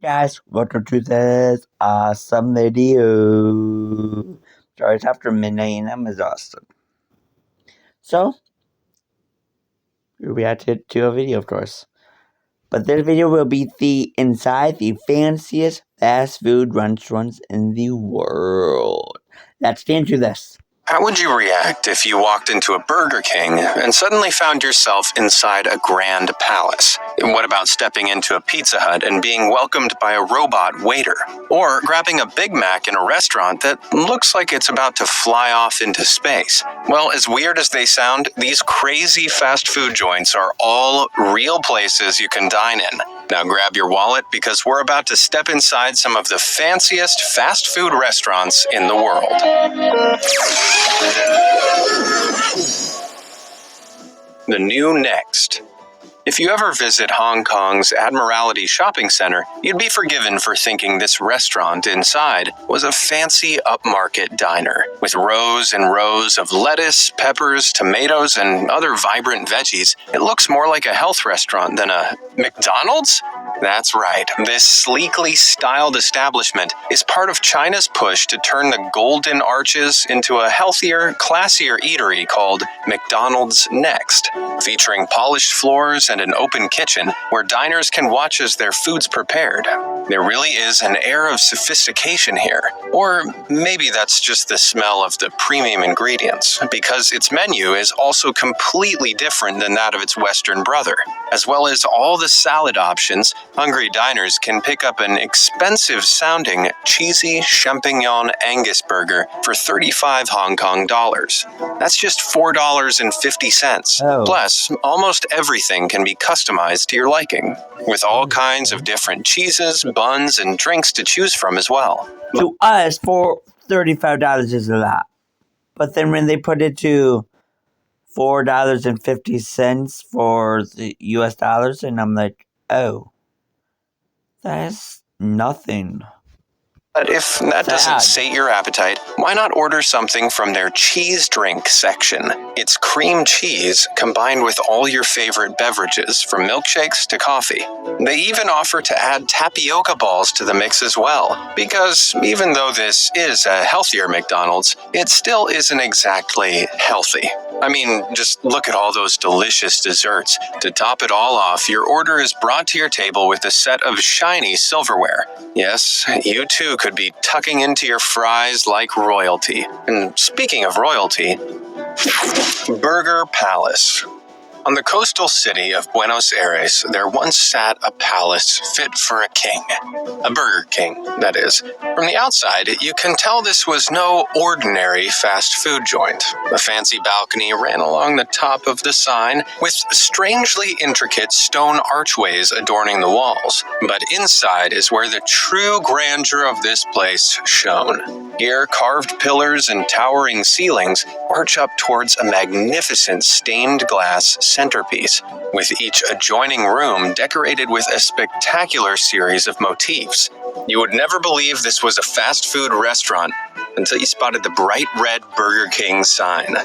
Guys, welcome to this awesome video. Sorry, it's after midnight and I'm exhausted. So, we reacted to a video, of course. But this video will be inside the fanciest fast food restaurants in the world. Let's get into this. How would you react if you walked into a Burger King and suddenly found yourself inside a grand palace? What about stepping into a Pizza Hut and being welcomed by a robot waiter? Or grabbing a Big Mac in a restaurant that looks like it's about to fly off into space? Well, as weird as they sound, these crazy fast food joints are all real places you can dine in. Now grab your wallet because we're about to step inside some of the fanciest fast food restaurants in the world. The new Next. If you ever visit Hong Kong's Admiralty Shopping Center, you'd be forgiven for thinking this restaurant inside was a fancy upmarket diner. With rows and rows of lettuce, peppers, tomatoes, and other vibrant veggies, it looks more like a health restaurant than a McDonald's? That's right. This sleekly styled establishment is part of China's push to turn the Golden Arches into a healthier, classier eatery called McDonald's Next, featuring polished floors and an open kitchen where diners can watch as their food's prepared. There really is an air of sophistication here. Or maybe that's just the smell of the premium ingredients, because its menu is also completely different than that of its Western brother. As well as all the salad options, hungry diners can pick up an expensive-sounding cheesy champignon Angus burger for 35 Hong Kong dollars. That's just $4.50. Oh. Plus, almost everything can be customized to your liking, with all kinds of different cheeses, buns, and drinks to choose from as well. To us, for $35 is a lot. But then when they put it to $4.50 for the US dollars, and I'm like, oh, that's nothing. But if that doesn't sate your appetite, why not order something from their cheese drink section? It's cream cheese combined with all your favorite beverages, from milkshakes to coffee. They even offer to add tapioca balls to the mix as well, because even though this is a healthier McDonald's, it still isn't exactly healthy. I mean, just look at all those delicious desserts. To top it all off, your order is brought to your table with a set of shiny silverware. Yes, you too could be tucking into your fries like royalty. And speaking of royalty, Burger Palace. On the coastal city of Buenos Aires, there once sat a palace fit for a king. A Burger King, that is. From the outside, you can tell this was no ordinary fast food joint. A fancy balcony ran along the top of the sign, with strangely intricate stone archways adorning the walls. But inside is where the true grandeur of this place shone. Here, carved pillars and towering ceilings arch up towards a magnificent stained glass centerpiece, with each adjoining room decorated with a spectacular series of motifs. You would never believe this was a fast food restaurant until you spotted the bright red Burger King sign.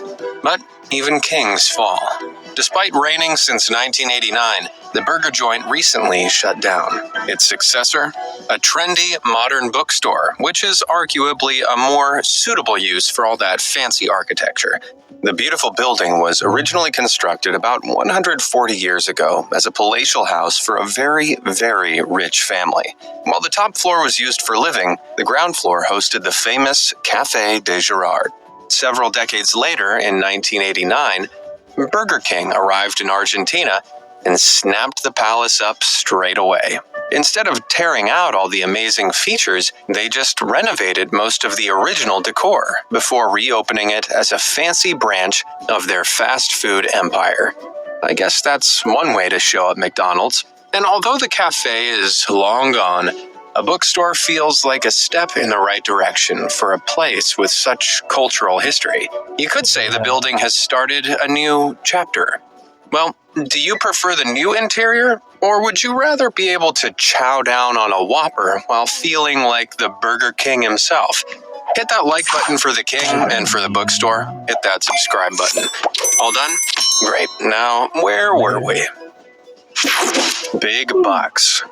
But even kings fall. Despite reigning since 1989, the burger joint recently shut down. Its successor, a trendy, modern bookstore, which is arguably a more suitable use for all that fancy architecture. The beautiful building was originally constructed about 140 years ago as a palatial house for a very, very rich family. While the top floor was used for living, the ground floor hosted the famous Café de Girard. Several decades later, in 1989, Burger King arrived in Argentina and snapped the palace up straight away. Instead of tearing out all the amazing features, they just renovated most of the original decor before reopening it as a fancy branch of their fast food empire. I guess that's one way to show up McDonald's. And although the cafe is long gone, a bookstore feels like a step in the right direction for a place with such cultural history. You could say the building has started a new chapter. Well, do you prefer the new interior, or would you rather be able to chow down on a Whopper while feeling like the Burger King himself? Hit that like button for the king and for the bookstore. Hit that subscribe button. All done? Great. Now, where were we? Big bucks.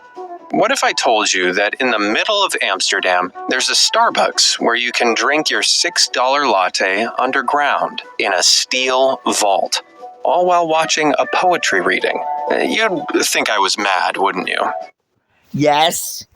What if I told you that in the middle of Amsterdam, there's a Starbucks where you can drink your $6 latte underground in a steel vault, all while watching a poetry reading? You'd think I was mad, wouldn't you? Yes.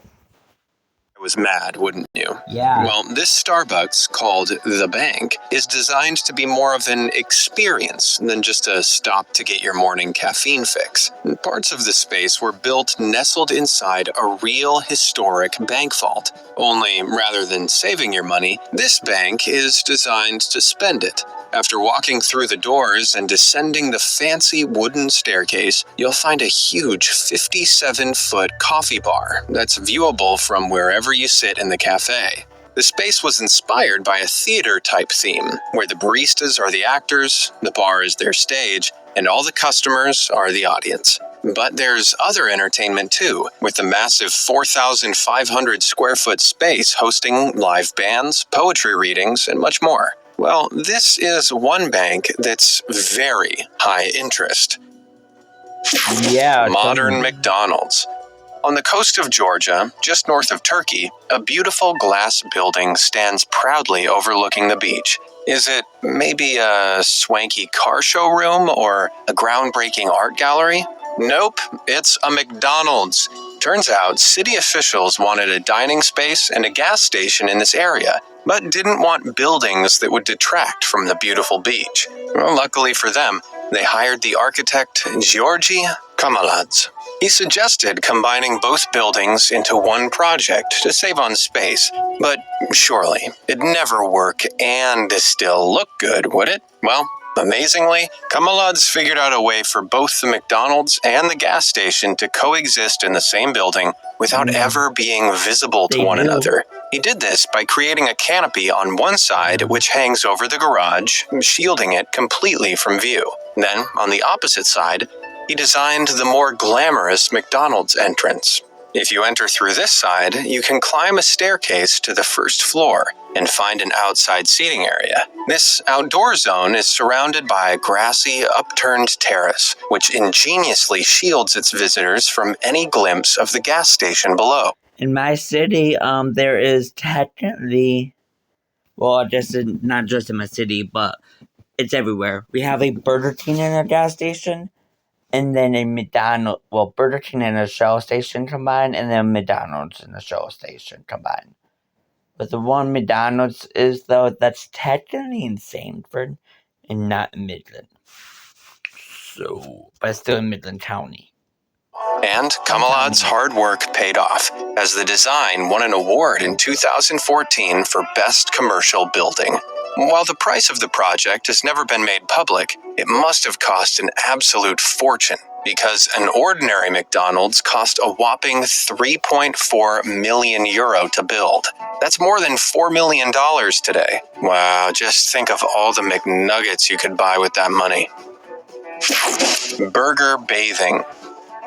I was mad, wouldn't you? Yeah. Well, this Starbucks, called The Bank, is designed to be more of an experience than just a stop to get your morning caffeine fix. Parts of the space were built nestled inside a real historic bank vault. Only, rather than saving your money, this bank is designed to spend it. After walking through the doors and descending the fancy wooden staircase, you'll find a huge 57-foot coffee bar that's viewable from wherever you sit in the cafe. The space was inspired by a theater-type theme, where the baristas are the actors, the bar is their stage, and all the customers are the audience. But there's other entertainment too, with the massive 4,500 square foot space hosting live bands, poetry readings, and much more. Well, this is one bank that's very high interest. Yeah. Modern McDonald's. On the coast of Georgia, just north of Turkey, a beautiful glass building stands proudly overlooking the beach. Is it maybe a swanky car showroom or a groundbreaking art gallery? Nope, it's a McDonald's. Turns out city officials wanted a dining space and a gas station in this area, but didn't want buildings that would detract from the beautiful beach. Well, luckily for them, they hired the architect Georgi Kamaladze. He suggested combining both buildings into one project to save on space, but surely it'd never work and still look good, would it? Well, amazingly, Kamaladze figured out a way for both the McDonald's and the gas station to coexist in the same building without ever being visible to one another. He did this by creating a canopy on one side which hangs over the garage, shielding it completely from view. Then, on the opposite side, he designed the more glamorous McDonald's entrance. If you enter through this side, you can climb a staircase to the first floor and find an outside seating area. This outdoor zone is surrounded by a grassy, upturned terrace, which ingeniously shields its visitors from any glimpse of the gas station below. In my city, there is technically, well, not just in my city, but it's everywhere. We have a Burger King and a gas station, and then a McDonald's, well, Burger King and a Shell station combined, and then McDonald's and a Shell station combined. But the one McDonald's is, though, that's technically in Sanford and not in Midland. So, but still in Midland County. And Kamaladze's hard work paid off, as the design won an award in 2014 for Best Commercial Building. While the price of the project has never been made public, it must have cost an absolute fortune, because an ordinary McDonald's cost a whopping €3.4 million to build. That's more than $4 million today. Wow, just think of all the McNuggets you could buy with that money. Burger bathing.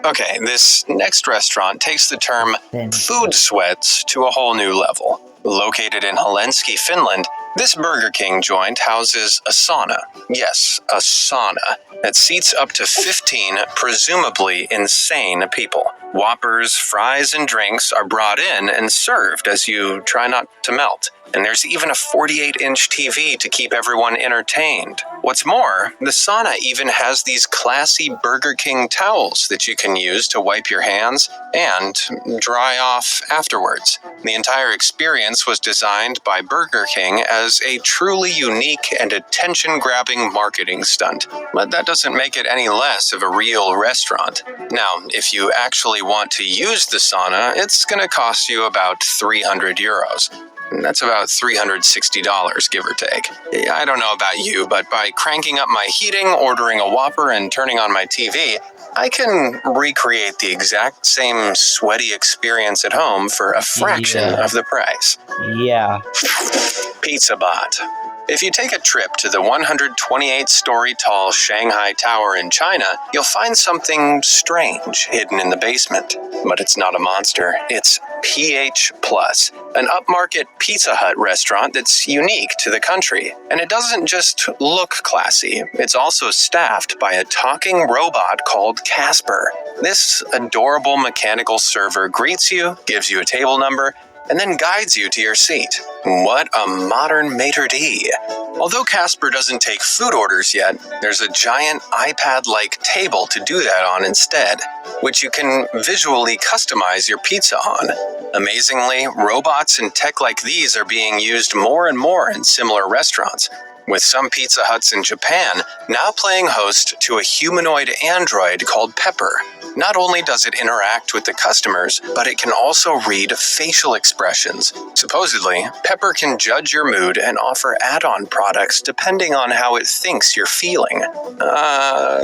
Okay, this next restaurant takes the term food sweats to a whole new level. Located in Helsinki, Finland, this Burger King joint houses a sauna. Yes, a sauna that seats up to 15 presumably insane people. Whoppers, fries, and drinks are brought in and served as you try not to melt. And there's even a 48-inch TV to keep everyone entertained. What's more, the sauna even has these classy Burger King towels that you can use to wipe your hands and dry off afterwards. The entire experience was designed by Burger King as a truly unique and attention-grabbing marketing stunt. But that doesn't make it any less of a real restaurant. Now, if you actually want to use the sauna, it's going to cost you about €300. That's about $360, give or take. I don't know about you, but by cranking up my heating, ordering a Whopper, and turning on my TV, I can recreate the exact same sweaty experience at home for a fraction of the price. Yeah. Pizza Bot. If you take a trip to the 128-story tall Shanghai Tower in China, you'll find something strange hidden in the basement. But it's not a monster, it's PH Plus, an upmarket Pizza Hut restaurant that's unique to the country. And it doesn't just look classy, it's also staffed by a talking robot called Casper. This adorable mechanical server greets you, gives you a table number, and then guides you to your seat. What a modern maitre d'. Although Casper doesn't take food orders yet, there's a giant iPad-like table to do that on instead, which you can visually customize your pizza on. Amazingly, robots and tech like these are being used more and more in similar restaurants, with some Pizza Huts in Japan now playing host to a humanoid android called Pepper. Not only does it interact with the customers, but it can also read facial expressions. Supposedly, Pepper can judge your mood and offer add-on products depending on how it thinks you're feeling.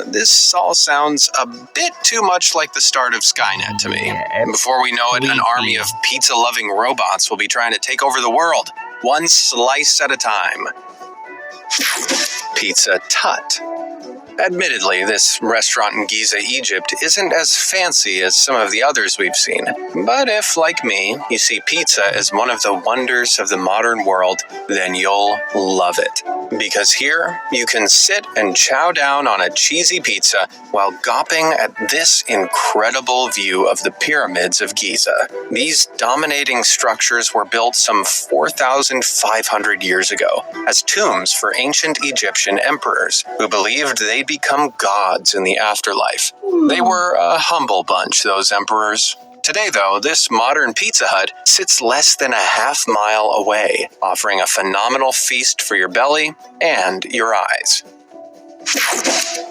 This all sounds a bit too much like the start of Skynet to me. Before we know it, an army of pizza-loving robots will be trying to take over the world, one slice at a time. Pizza Tut. Admittedly, this restaurant in Giza, Egypt isn't as fancy as some of the others we've seen. But if, like me, you see pizza as one of the wonders of the modern world, then you'll love it. Because here, you can sit and chow down on a cheesy pizza while gawping at this incredible view of the pyramids of Giza. These dominating structures were built some 4,500 years ago as tombs for ancient Egyptian emperors who believed they'd become gods in the afterlife. They were a humble bunch, those emperors. Today, though, this modern Pizza Hut sits less than a half-mile away, offering a phenomenal feast for your belly and your eyes.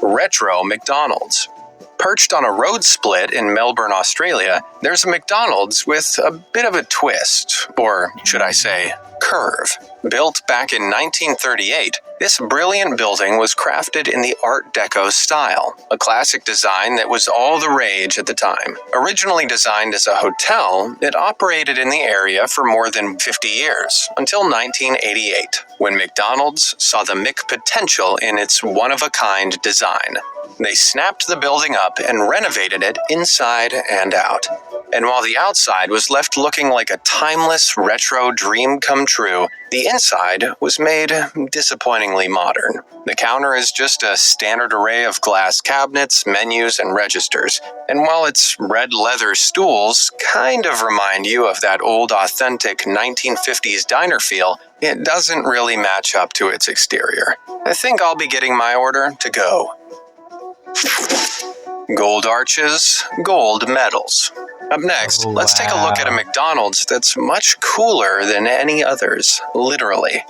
Retro McDonald's. Perched on a road split in Melbourne, Australia, there's a McDonald's with a bit of a twist, or should I say, curve. Built back in 1938, this brilliant building was crafted in the Art Deco style, a classic design that was all the rage at the time. Originally designed as a hotel, it operated in the area for more than 50 years, until 1988, when McDonald's saw the McPotential in its one-of-a-kind design. They snapped the building up and renovated it inside and out. And while the outside was left looking like a timeless retro dream come true, the inside was made disappointingly modern. The counter is just a standard array of glass cabinets, menus, and registers. And while its red leather stools kind of remind you of that old authentic 1950s diner feel, it doesn't really match up to its exterior. I think I'll be getting my order to go. Gold arches, gold medals. Up next, let's take a look at a McDonald's that's much cooler than any others, literally.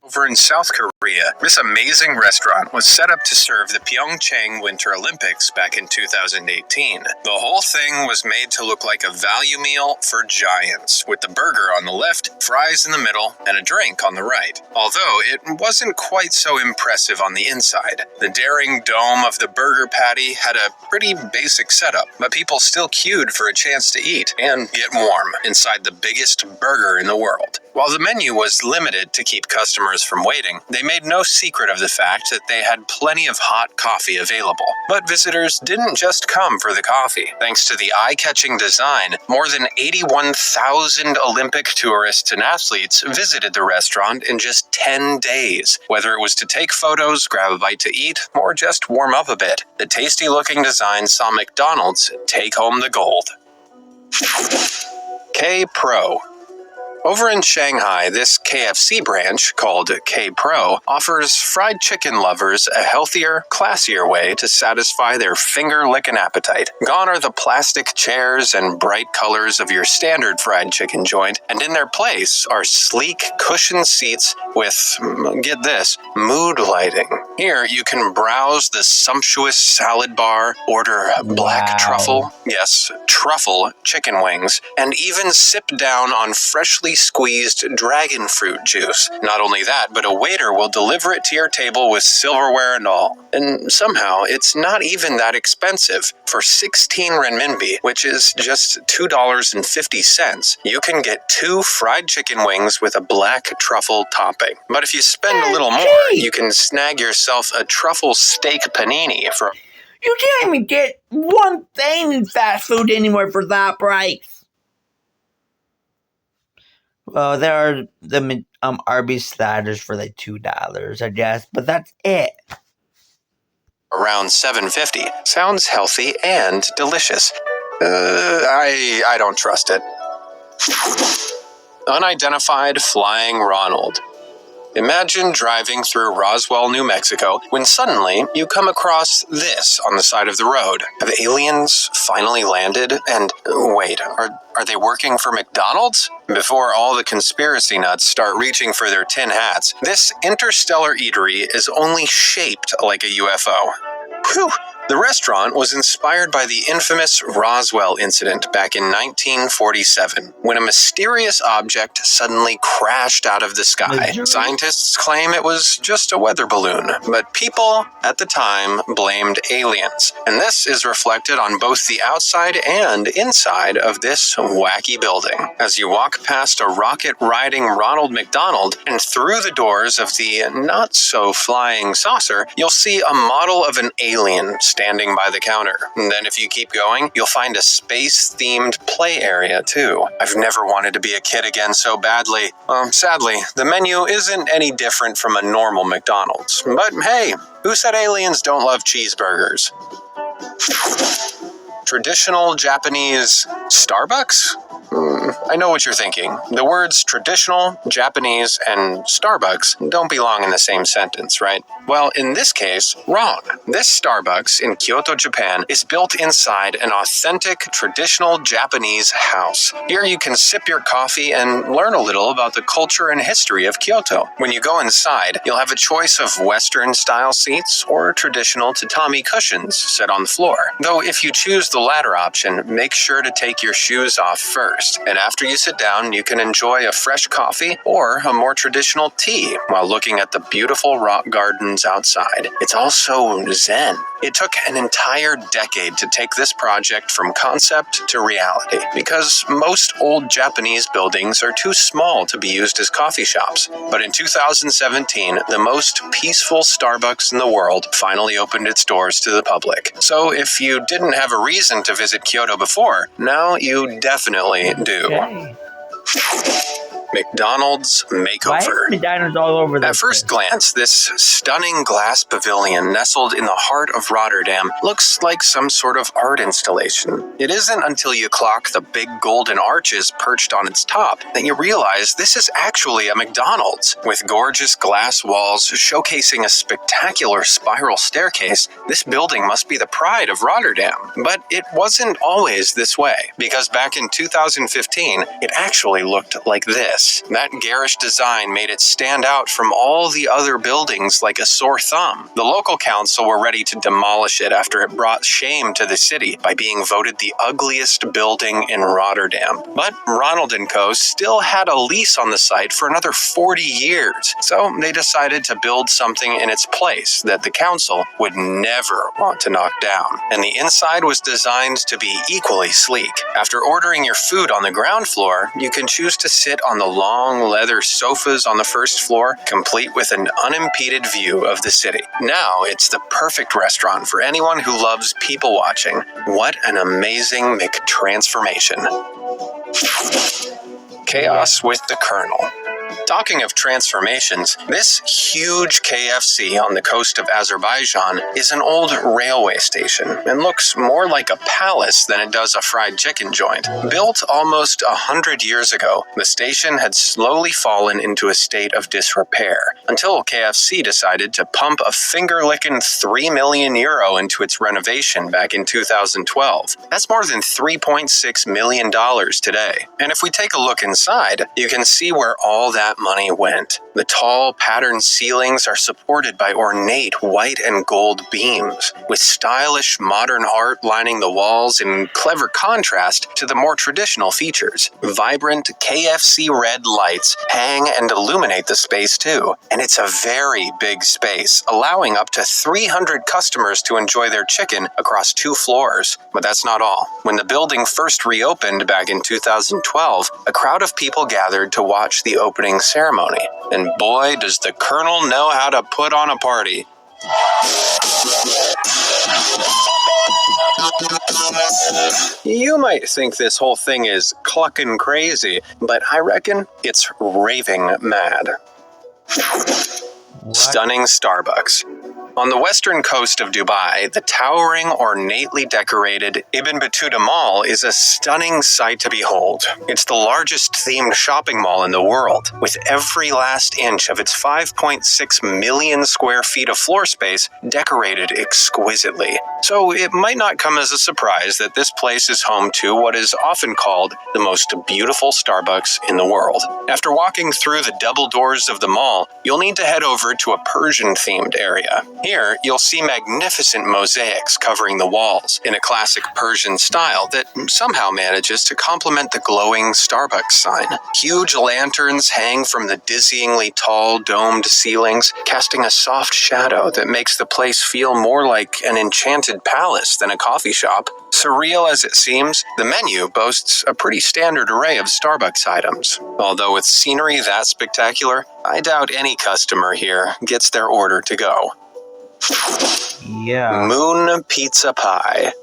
Over in South Korea, this amazing restaurant was set up to serve the Pyeongchang Winter Olympics back in 2018. The whole thing was made to look like a value meal for giants, with the burger on the left, fries in the middle, and a drink on the right. Although it wasn't quite so impressive on the inside. The daring dome of the burger patty had a pretty basic setup, but people still queued for a chance to eat and get warm inside the biggest burger in the world. While the menu was limited to keep customers from waiting, they made no secret of the fact that they had plenty of hot coffee available. But visitors didn't just come for the coffee. Thanks to the eye-catching design, more than 81,000 Olympic tourists and athletes visited the restaurant in just 10 days. Whether it was to take photos, grab a bite to eat, or just warm up a bit, the tasty-looking design saw McDonald's take home the gold. K-Pro. Over in Shanghai, this KFC branch, called K-Pro, offers fried chicken lovers a healthier, classier way to satisfy their finger-licking appetite. Gone are the plastic chairs and bright colors of your standard fried chicken joint, and in their place are sleek, cushioned seats with, get this, mood lighting. Here, you can browse the sumptuous salad bar, order black truffle, yes, truffle chicken wings, and even sip down on freshly squeezed dragon fruit juice. Not only that, but a waiter will deliver it to your table with silverware and all. And somehow, it's not even that expensive. For 16 renminbi, which is just $2.50, you can get 2 fried chicken wings with a black truffle topping. But if you spend a little more, you can snag yourself a truffle steak panini for You can't even get one thing in fast food anymore for that price. Well, there are the Arby's sliders for like $2, I guess, but that's it. Around $7.50. Sounds healthy and delicious. I don't trust it. Unidentified Flying Ronald. Imagine driving through Roswell, New Mexico, when suddenly you come across this on the side of the road. Have aliens finally landed? And wait, are they working for McDonald's? Before all the conspiracy nuts start reaching for their tin hats, this interstellar eatery is only shaped like a UFO. Whew! The restaurant was inspired by the infamous Roswell incident back in 1947, when a mysterious object suddenly crashed out of the sky. Scientists claim it was just a weather balloon, but people at the time blamed aliens. And this is reflected on both the outside and inside of this wacky building. As you walk past a rocket-riding Ronald McDonald and through the doors of the not-so-flying saucer, you'll see a model of an alien standing by the counter. And then if you keep going, you'll find a space-themed play area too. I've never wanted to be a kid again so badly. Sadly, the menu isn't any different from a normal McDonald's. But hey, who said aliens don't love cheeseburgers? Traditional Japanese Starbucks? I know what you're thinking. The words traditional, Japanese, and Starbucks don't belong in the same sentence, right? Well, in this case, wrong. This Starbucks in Kyoto, Japan is built inside an authentic traditional Japanese house. Here you can sip your coffee and learn a little about the culture and history of Kyoto. When you go inside, you'll have a choice of Western-style seats or traditional tatami cushions set on the floor. Though if you choose the latter option, make sure to take your shoes off first. And after you sit down, you can enjoy a fresh coffee or a more traditional tea while looking at the beautiful rock gardens outside. It's also zen. It took an entire decade to take this project from concept to reality because most old Japanese buildings are too small to be used as coffee shops. But in 2017, the most peaceful Starbucks in the world finally opened its doors to the public. So if you didn't have a reason to visit Kyoto before, now you definitely do. Okay. McDonald's makeover. Why is McDonald's all over this? At first glance, this stunning glass pavilion nestled in the heart of Rotterdam looks like some sort of art installation. It isn't until you clock the big golden arches perched on its top that you realize this is actually a McDonald's. With gorgeous glass walls showcasing a spectacular spiral staircase, this building must be the pride of Rotterdam. But it wasn't always this way, because back in 2015, it actually looked like this. That garish design made it stand out from all the other buildings like a sore thumb. The local council were ready to demolish it after it brought shame to the city by being voted the ugliest building in Rotterdam. But Ronald & Co. still had a lease on the site for another 40 years, so they decided to build something in its place that the council would never want to knock down. And the inside was designed to be equally sleek. After ordering your food on the ground floor, you can choose to sit on the long leather sofas on the first floor, complete with an unimpeded view of the city. Now it's the perfect restaurant for anyone who loves people watching. What an amazing McTransformation. Chaos with the Colonel. Talking of transformations, this huge KFC on the coast of Azerbaijan is an old railway station and looks more like a palace than it does a fried chicken joint. Built almost 100 years ago, the station had slowly fallen into a state of disrepair until KFC decided to pump a finger-licking €3 million into its renovation back in 2012. That's more than $3.6 million today. And if we take a look inside, you can see where all that money went. The tall, patterned ceilings are supported by ornate white and gold beams, with stylish modern art lining the walls in clever contrast to the more traditional features. Vibrant KFC red lights hang and illuminate the space too, and it's a very big space, allowing up to 300 customers to enjoy their chicken across 2 floors. But that's not all. When the building first reopened back in 2012, a crowd of people gathered to watch the opening ceremony. And boy, does the Colonel know how to put on a party. You might think this whole thing is clucking crazy, but I reckon it's raving mad. What? Stunning Starbucks. On the western coast of Dubai, the towering, ornately decorated Ibn Battuta Mall is a stunning sight to behold. It's the largest themed shopping mall in the world, with every last inch of its 5.6 million square feet of floor space decorated exquisitely. So it might not come as a surprise that this place is home to what is often called the most beautiful Starbucks in the world. After walking through the double doors of the mall, you'll need to head over to a Persian-themed area. Here, you'll see magnificent mosaics covering the walls in a classic Persian style that somehow manages to complement the glowing Starbucks sign. Huge lanterns hang from the dizzyingly tall domed ceilings, casting a soft shadow that makes the place feel more like an enchanted palace than a coffee shop. Surreal as it seems, the menu boasts a pretty standard array of Starbucks items. Although with scenery that spectacular, I doubt any customer here gets their order to go. Yeah. Moon Pizza Pie.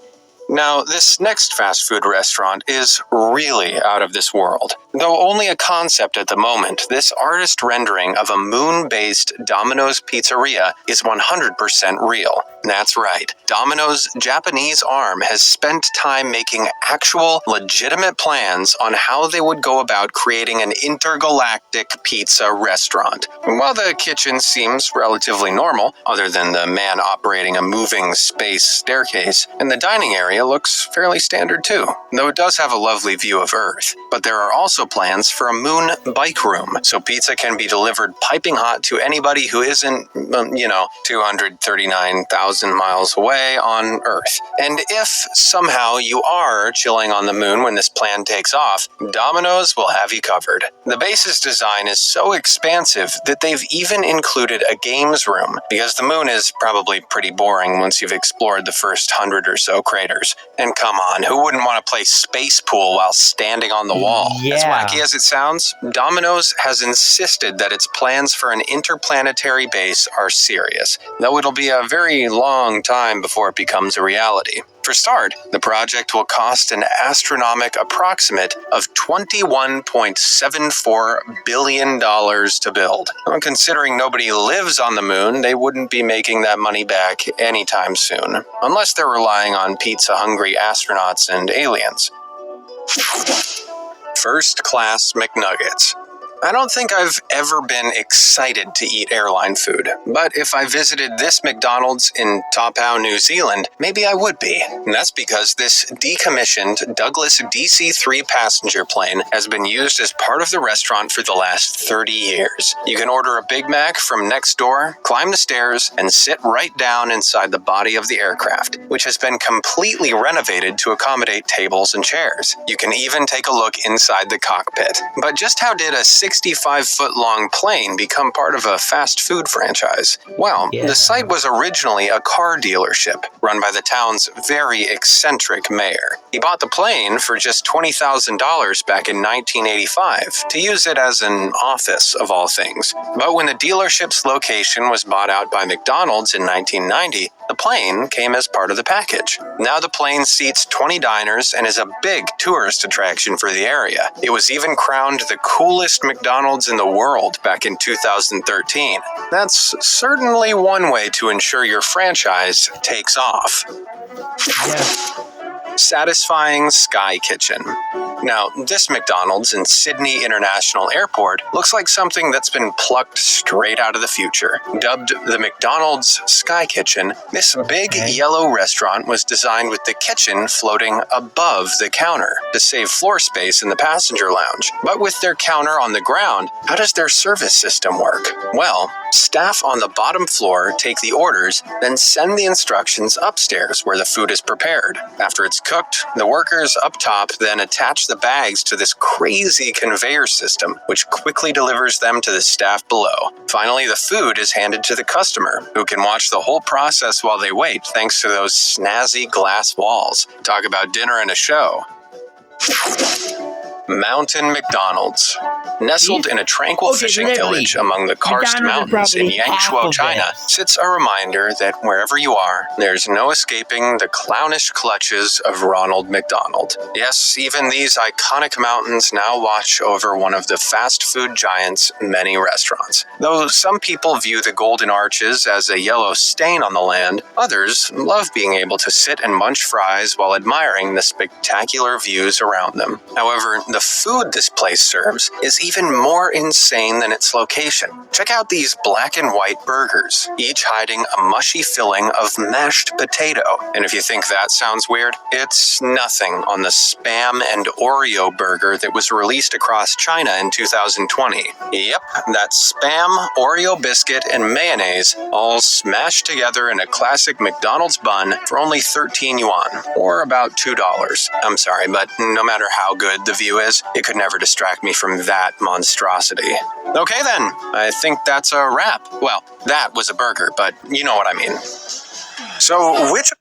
Now, this next fast food restaurant is really out of this world. Though only a concept at the moment, this artist rendering of a moon-based Domino's pizzeria is 100% real. That's right. Domino's Japanese arm has spent time making actual, legitimate plans on how they would go about creating an intergalactic pizza restaurant. While the kitchen seems relatively normal, other than the man operating a moving space staircase, and the dining area looks fairly standard too, though it does have a lovely view of Earth. But there are also plans for a moon bike room, so pizza can be delivered piping hot to anybody who isn't, 239,000 miles away on Earth. And if somehow you are chilling on the moon when this plan takes off, Domino's will have you covered. The base's design is so expansive that they've even included a games room, because the moon is probably pretty boring once you've explored the first 100 or so craters. And come on, who wouldn't want to play space pool while standing on the wall? Yeah. As wacky as it sounds, Domino's has insisted that its plans for an interplanetary base are serious, though it'll be a very long time before it becomes a reality. For start, the project will cost an astronomical approximate of $21.74 billion to build. Considering nobody lives on the moon, they wouldn't be making that money back anytime soon, unless they're relying on pizza-hungry astronauts and aliens. First Class McNuggets. I don't think I've ever been excited to eat airline food, but if I visited this McDonald's in Taupo, New Zealand, maybe I would be. And that's because this decommissioned Douglas DC-3 passenger plane has been used as part of the restaurant for the last 30 years. You can order a Big Mac from next door, climb the stairs, and sit right down inside the body of the aircraft, which has been completely renovated to accommodate tables and chairs. You can even take a look inside the cockpit. But just how did a 65-foot-long plane become part of a fast food franchise? Well, the site was originally a car dealership run by the town's very eccentric mayor. He bought the plane for just $20,000 back in 1985 to use it as an office, of all things. But when the dealership's location was bought out by McDonald's in 1990, the plane came as part of the package. Now the plane seats 20 diners and is a big tourist attraction for the area. It was even crowned the coolest McDonald's in the world back in 2013. That's certainly one way to ensure your franchise takes off. Yes. Satisfying Sky Kitchen. Now, this McDonald's in Sydney International Airport looks like something that's been plucked straight out of the future. Dubbed the McDonald's Sky Kitchen, this big yellow restaurant was designed with the kitchen floating above the counter to save floor space in the passenger lounge. But with their counter on the ground, how does their service system work? Well, staff on the bottom floor take the orders, then send the instructions upstairs where the food is prepared. After it's cooked, the workers up top then attach the bags to this crazy conveyor system, which quickly delivers them to the staff below. Finally, the food is handed to the customer, who can watch the whole process while they wait, thanks to those snazzy glass walls. Talk about dinner and a show. Mountain McDonald's. Nestled in a tranquil fishing village among the karst mountains in Yangshuo, China, sits a reminder that wherever you are, there's no escaping the clownish clutches of Ronald McDonald. Yes, even these iconic mountains now watch over one of the fast food giant's many restaurants. Though some people view the Golden Arches as a yellow stain on the land, others love being able to sit and munch fries while admiring the spectacular views around them. However, the food this place serves is even more insane than its location. Check out these black and white burgers, each hiding a mushy filling of mashed potato. And if you think that sounds weird, it's nothing on the Spam and Oreo burger that was released across China in 2020. Yep, that Spam, Oreo biscuit, and mayonnaise all smashed together in a classic McDonald's bun for only 13 yuan, or about $2. I'm sorry, but no matter how good the view is, it could never distract me from that monstrosity. Okay then, I think that's a wrap. Well, that was a burger, but you know what I mean. So which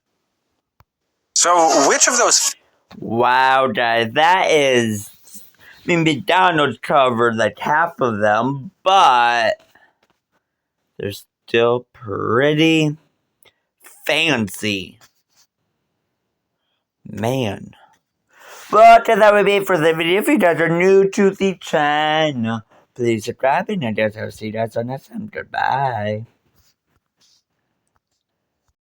of those... Wow, guys, that is... I mean, McDonald's covered like half of them, but they're still pretty fancy. Man. But that would be it for the video. If you guys are new to the channel, please subscribe, and I guess I'll see you guys on next time. Goodbye.